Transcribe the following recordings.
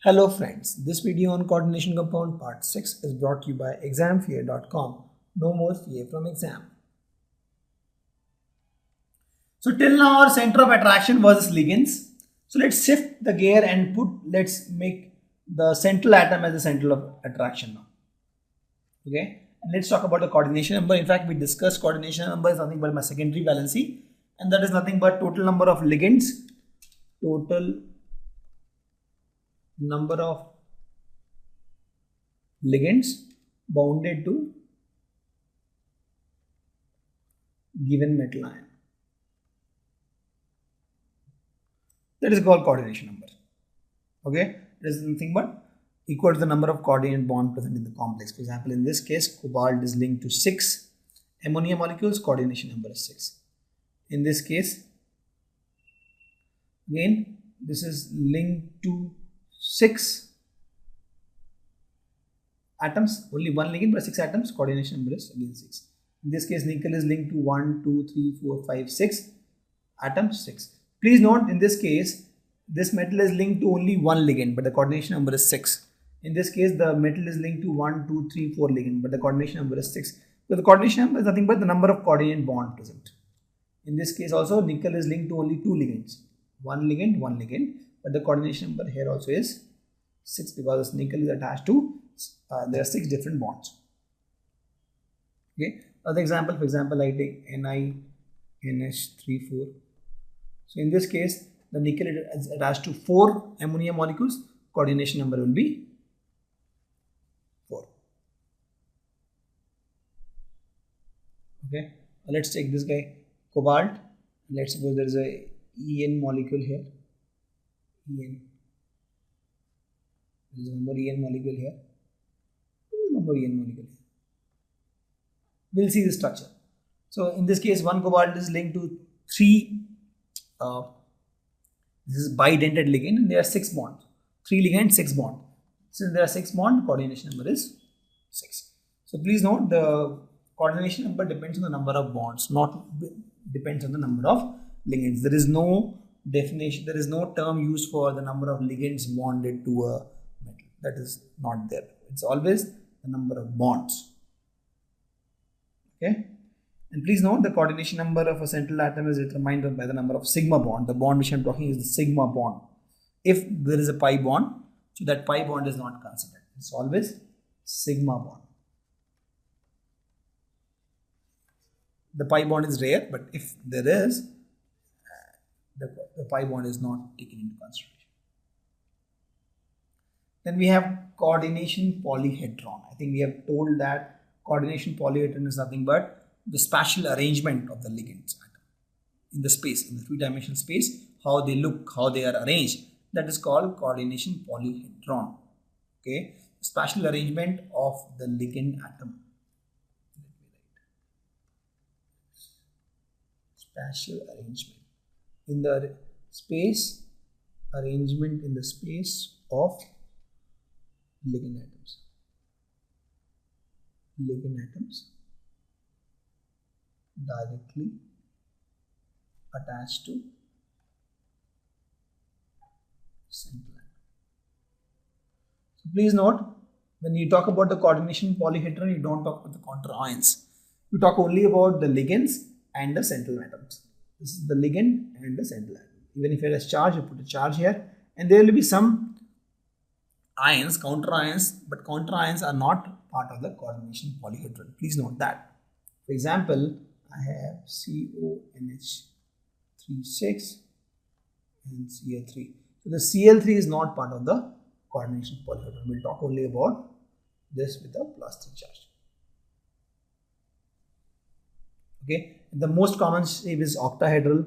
Hello friends, this video on coordination compound part 6 is brought to you by examfear.com. No more fear from exam. So till now our center of attraction was ligands. So let's shift the gear and let's make the central atom as the center of attraction now. Okay, and let's talk about the coordination number. In fact, we discussed coordination number is nothing but my secondary valency, and that is nothing but total number of ligands, total number of ligands bounded to given metal ion. That is called coordination number. Okay, it is nothing but equal to the number of coordinate bond present in the complex. For example, in this case, cobalt is linked to 6 ammonia molecules, coordination number is 6. In this case, again, this is linked to 6 atoms, only one ligand but 6 atoms, coordination number is again 6. In this case, nickel is linked to 1, 2, 3, 4, 5, 6 atoms, 6. Please note, in this case, this metal is linked to only one ligand but the coordination number is 6. In this case, the metal is linked to 1, 2, 3, 4 ligand but the coordination number is 6. So the coordination number is nothing but the number of coordinate bond present. In this case also, nickel is linked to only 2 ligands. One ligand, but the coordination number here also is 6 because nickel is attached to, there are 6 different bonds. Okay, another example, for example, I take NiNH3,4. So in this case, the nickel is attached to 4 ammonia molecules, coordination number will be 4. Okay, let's take this guy, cobalt. Let's suppose there is a En molecule here. En. There is one more En molecule here. One more En molecule here. We'll see the structure. So in this case, one cobalt is linked to 3. This is bidentate ligand, and there are 6 bonds. 3 ligand, 6 bond. Since there are 6 bond, coordination number is 6. So please note, the coordination number depends on the number of bonds, not depends on the number of ligands. There is no definition, there is no term used for the number of ligands bonded to a metal. That is not there. It's always the number of bonds. Okay. And please note, the coordination number of a central atom is determined by the number of sigma bond. The bond which I am talking is the sigma bond. If there is a pi bond, so that pi bond is not considered. It's always sigma bond. The pi bond is rare, but if there is, the pi bond is not taken into consideration. Then we have coordination polyhedron. I think we have told that coordination polyhedron is nothing but the spatial arrangement of the ligands in the space, in the 3-dimensional space, how they look, how they are arranged. That is called coordination polyhedron. Okay, spatial arrangement of the ligand atom. Spatial arrangement in the space, arrangement in the space of ligand atoms. Ligand atoms directly attached to central atom. So please note, when you talk about the coordination polyhedron, you don't talk about the counter ions. You talk only about the ligands and the central atoms. This is the ligand and the central atom. Even if it has charge, you put a charge here, and there will be some ions, counter ions, but counter ions are not part of the coordination polyhedron. Please note that. For example, I have CONH36 and Cl3. So the Cl3 is not part of the coordination polyhedron. We'll talk only about this with a +3 charge. Okay, the most common shape is octahedral.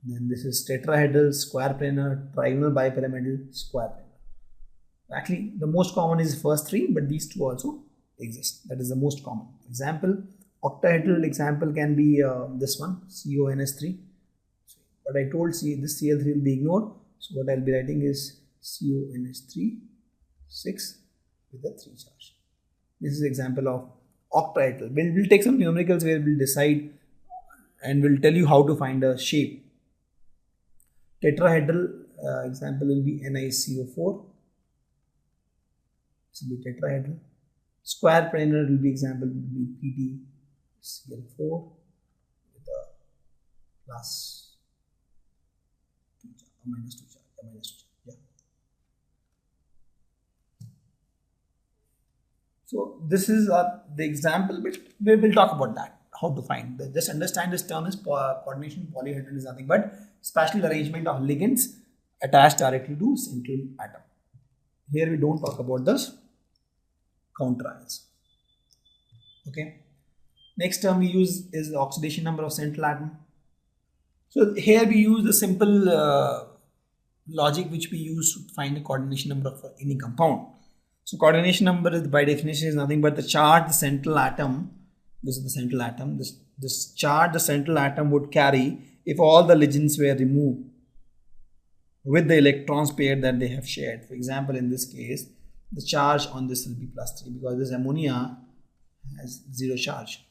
Then this is tetrahedral, square planar, trigonal bipyramidal, square planar. Actually, the most common is first 3, but these 2 also exist. That is the most common. For example, octahedral example can be this one, CONS3. But I told this Cl3 will be ignored. So what I'll be writing is CONS3 6 with a 3 charge. This is example of octahedral. We'll take some numericals where we'll decide and we'll tell you how to find a shape. Tetrahedral example will be NiCO4. This will be tetrahedral. Square planar will be example will be PtCl4 with a plus 2 charge, a minus 2 charge, a minus 2 charge. Yeah. So this is the example, but we will talk about that, how to find. Just understand this term is coordination polyhedron is nothing but spatial arrangement of ligands attached directly to central atom. Here we don't talk about this counter ions. Okay. Next term we use is the oxidation number of central atom. So here we use the simple logic which we use to find the coordination number of any compound. So coordination number is by definition is nothing but the charge the central atom. This is the central atom. This charge the central atom would carry if all the ligands were removed with the electrons pair that they have shared. For example, in this case, the charge on this will be +3 because this ammonia has 0 charge.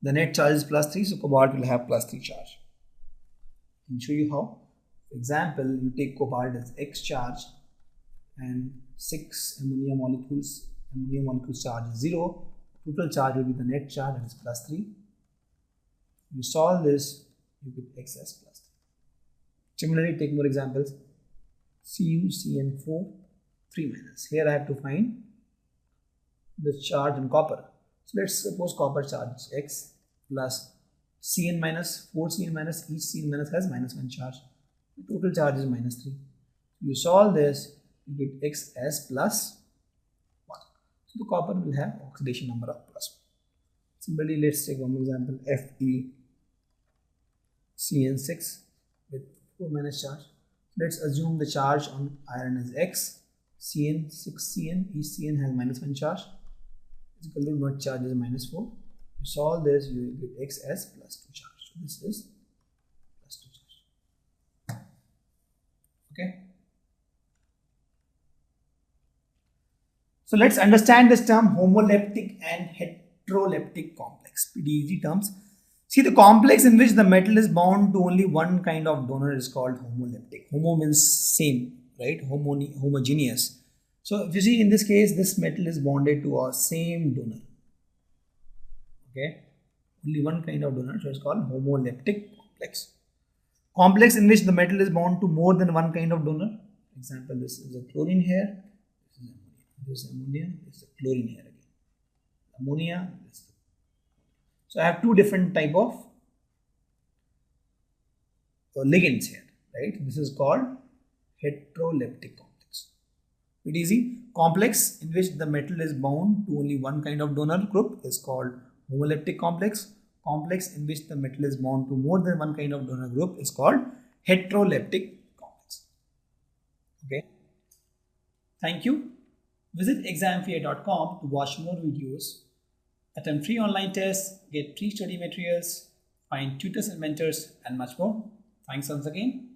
The net charge is +3, so cobalt will have +3 charge. I can show you how. For example, you take cobalt as X charge and 6 ammonia molecules charge is 0. Total charge will be the net charge, that is +3. You solve this, you get X as +3. Similarly, take more examples. CuCN4 3-. Here I have to find the charge on copper. So let's suppose copper charge is X plus Cn minus 4Cn minus, each Cn minus has -1 charge. The total charge is -3. You solve this, you get X as +1. So the copper will have oxidation number of +1. Similarly, let's take one example, FeCN6 with 4- charge. Let's assume the charge on iron is X, Cn 6Cn, each Cn has -1 charge. Is equal to net charge is -4. You solve this, you will get X as +2 charge. So this is +2 charge. Okay. So let's understand this term homoleptic and heteroleptic complex. Pretty easy terms. See, the complex in which the metal is bound to only one kind of donor is called homoleptic. Homo means same, right? Homogeneous. So if you see in this case, this metal is bonded to a same donor. Okay, only one kind of donor, so it's called homoleptic complex. Complex in which the metal is bound to more than one kind of donor. For example, this is a chlorine here. This is ammonia. This is a chlorine here again. Ammonia. So I have two different type of ligands here, right? This is called heteroleptic complex. Pretty easy. Complex in which the metal is bound to only one kind of donor group is called homoleptic complex. Complex in which the metal is bound to more than one kind of donor group is called heteroleptic complex. Okay. Thank you. Visit examfear.com to watch more videos, attempt free online tests, get free study materials, find tutors and mentors, and much more. Thanks once again.